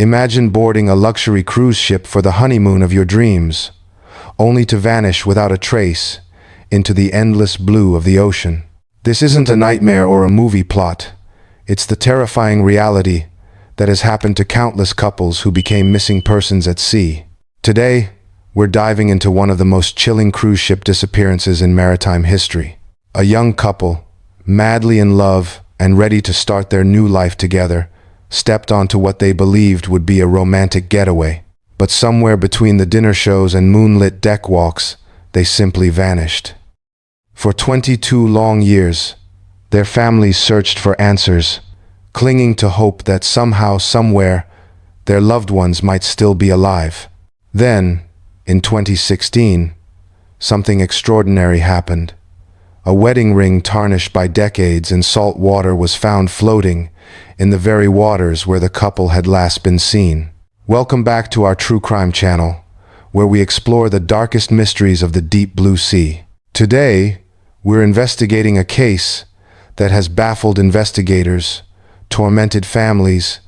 Imagine boarding a luxury cruise ship for the honeymoon of your dreams, only to vanish without a trace into the endless blue of the ocean. This isn't a nightmare or a movie plot. It's the terrifying reality that has happened to countless couples who became missing persons at sea. Today, we're diving into one of the most chilling cruise ship disappearances in maritime history. A young couple, madly in love and ready to start their new life together, stepped onto what they believed would be a romantic getaway. But somewhere between the dinner shows and moonlit deck walks, they simply vanished. For 22 long years, their families searched for answers, clinging to hope that somehow, somewhere, their loved ones might still be alive. Then, in 2016, something extraordinary happened. A wedding ring tarnished by decades in salt water was found floating in the very waters where the couple had last been seen. Welcome back to our True Crime channel, where we explore the darkest mysteries of the deep blue sea. Today, we're investigating a case that has baffled investigators, tormented families,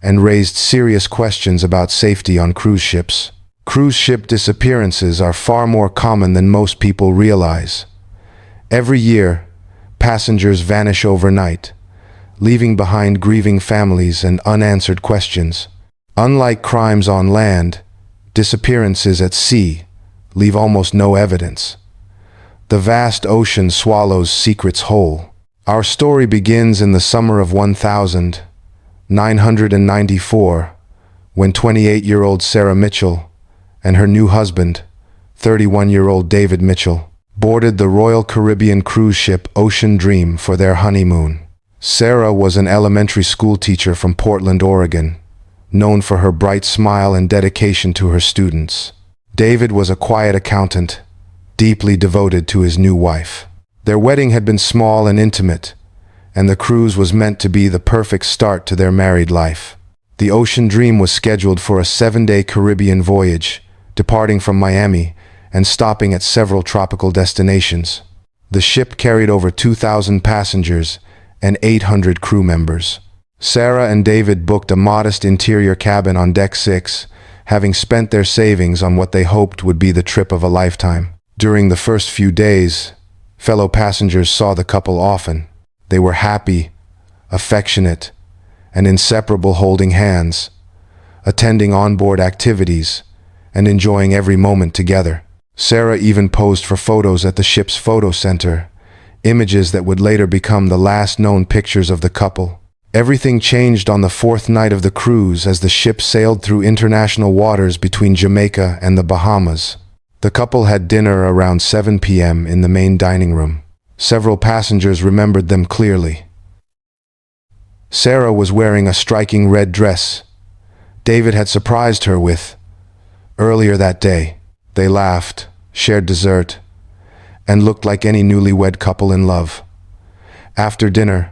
and raised serious questions about safety on cruise ships. Cruise ship disappearances are far more common than most people realize. Every year, passengers vanish overnight, leaving behind grieving families and unanswered questions. Unlike crimes on land, disappearances at sea leave almost no evidence. The vast ocean swallows secrets whole. Our story begins in the summer of 1994, when 28-year-old Sarah Mitchell and her new husband, 31-year-old David Mitchell, boarded the Royal Caribbean cruise ship Ocean Dream for their honeymoon. Sarah was an elementary school teacher from Portland, Oregon, known for her bright smile and dedication to her students. David was a quiet accountant, deeply devoted to his new wife. Their wedding had been small and intimate, and the cruise was meant to be the perfect start to their married life. The Ocean Dream was scheduled for a 7-day Caribbean voyage, departing from Miami and stopping at several tropical destinations. The ship carried over 2,000 passengers and 800 crew members. Sarah and David booked a modest interior cabin on Deck 6, having spent their savings on what they hoped would be the trip of a lifetime. During the first few days, fellow passengers saw the couple often. They were happy, affectionate, and inseparable, holding hands, attending onboard activities, and enjoying every moment together. Sarah even posed for photos at the ship's photo center, images that would later become the last known pictures of the couple. Everything changed on the 4th night of the cruise as the ship sailed through international waters between Jamaica and the Bahamas. The couple had dinner around 7 p.m. in the main dining room. Several passengers remembered them clearly. Sarah was wearing a striking red dress David had surprised her with earlier that day. They laughed, shared dessert, and looked like any newlywed couple in love. After dinner,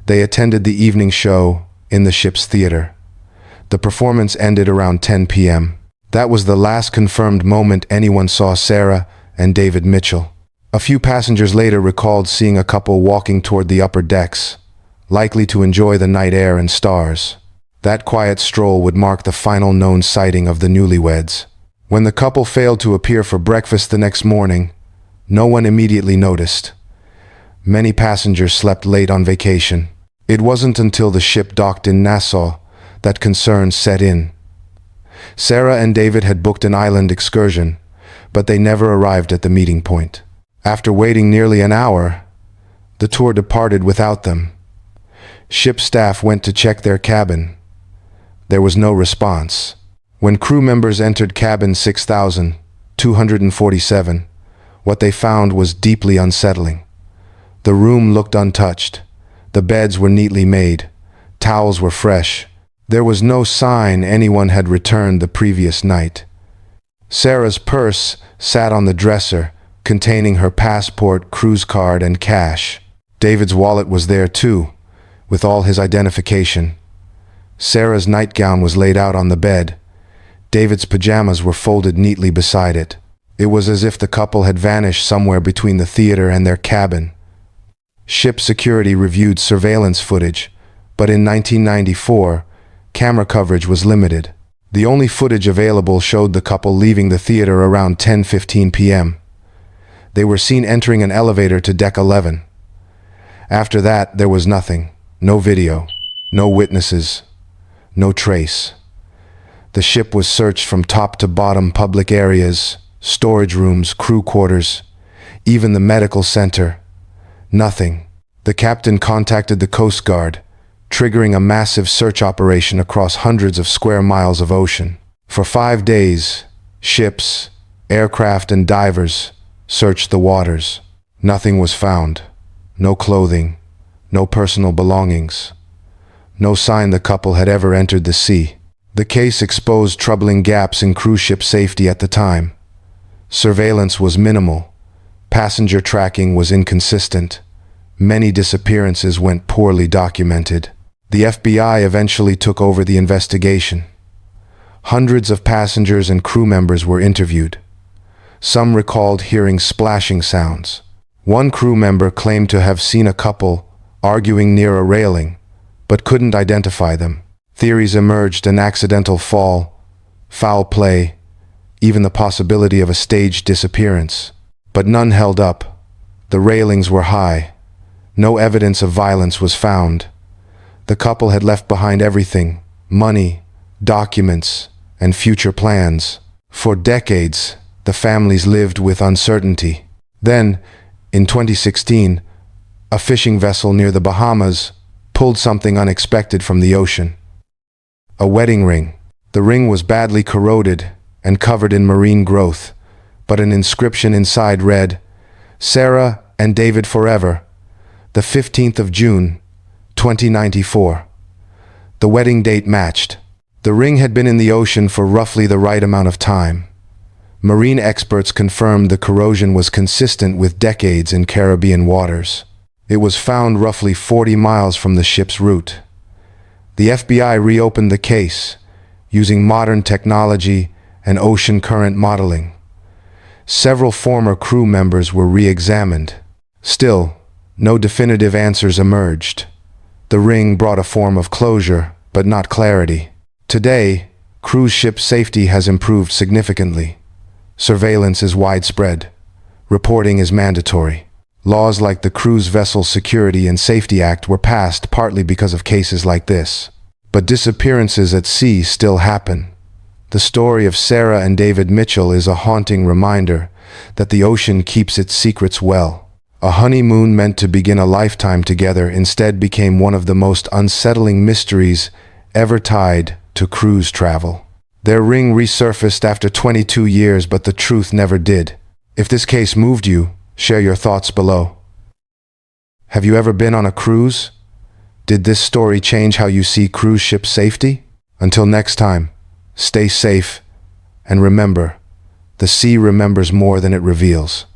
they attended the evening show in the ship's theater. The performance ended around 10 p.m. That was the last confirmed moment anyone saw Sarah and David Mitchell. A few passengers later recalled seeing a couple walking toward the upper decks, likely to enjoy the night air and stars. That quiet stroll would mark the final known sighting of the newlyweds. When the couple failed to appear for breakfast the next morning, no one immediately noticed. Many passengers slept late on vacation. It wasn't until the ship docked in Nassau that concerns set in. Sarah and David had booked an island excursion, but they never arrived at the meeting point. After waiting nearly an hour, the tour departed without them. Ship staff went to check their cabin. There was no response. When crew members entered cabin 6247, what they found was deeply unsettling. The room looked untouched. The beds were neatly made. Towels were fresh. There was no sign anyone had returned the previous night. Sarah's purse sat on the dresser, containing her passport, cruise card, and cash. David's wallet was there too, with all his identification. Sarah's nightgown was laid out on the bed. David's pajamas were folded neatly beside it. It was as if the couple had vanished somewhere between the theater and their cabin. Ship security reviewed surveillance footage, but in 1994, camera coverage was limited. The only footage available showed the couple leaving the theater around 10:15 p.m. They were seen entering an elevator to deck 11. After that, there was nothing. No video, no witnesses, no trace. The ship was searched from top to bottom, public areas, storage rooms, crew quarters, even the medical center. Nothing. The captain contacted the Coast Guard, triggering a massive search operation across hundreds of square miles of ocean. For 5 days, ships, aircraft, and divers searched the waters. Nothing was found. No clothing, no personal belongings, no sign the couple had ever entered the sea. The case exposed troubling gaps in cruise ship safety at the time. Surveillance was minimal. Passenger tracking was inconsistent. Many disappearances went poorly documented. The FBI eventually took over the investigation. Hundreds of passengers and crew members were interviewed. Some recalled hearing splashing sounds. One crew member claimed to have seen a couple arguing near a railing, but couldn't identify them. Theories emerged: an accidental fall, foul play, even the possibility of a staged disappearance. But none held up. The railings were high. No evidence of violence was found. The couple had left behind everything: money, documents, and future plans. For decades, the families lived with uncertainty. Then, in 2016, a fishing vessel near the Bahamas pulled something unexpected from the ocean. A wedding ring. The ring was badly corroded and covered in marine growth, but an inscription inside read, "Sarah and David forever, the 15th of June, 2094. The wedding date matched. The ring had been in the ocean for roughly the right amount of time. Marine experts confirmed the corrosion was consistent with decades in Caribbean waters. It was found roughly 40 miles from the ship's route. The FBI reopened the case, using modern technology and ocean current modeling. Several former crew members were re-examined. Still, no definitive answers emerged. The ring brought a form of closure, but not clarity. Today, cruise ship safety has improved significantly. Surveillance is widespread. Reporting is mandatory. Laws like the Cruise Vessel Security and Safety Act were passed partly because of cases like this. But disappearances at sea still happen. The story of Sarah and David Mitchell is a haunting reminder that the ocean keeps its secrets well. A honeymoon meant to begin a lifetime together instead became one of the most unsettling mysteries ever tied to cruise travel. Their ring resurfaced after 22 years, but the truth never did. If this case moved you, share your thoughts below. Have you ever been on a cruise? Did this story change how you see cruise ship safety? Until next time, stay safe, and remember, the sea remembers more than it reveals.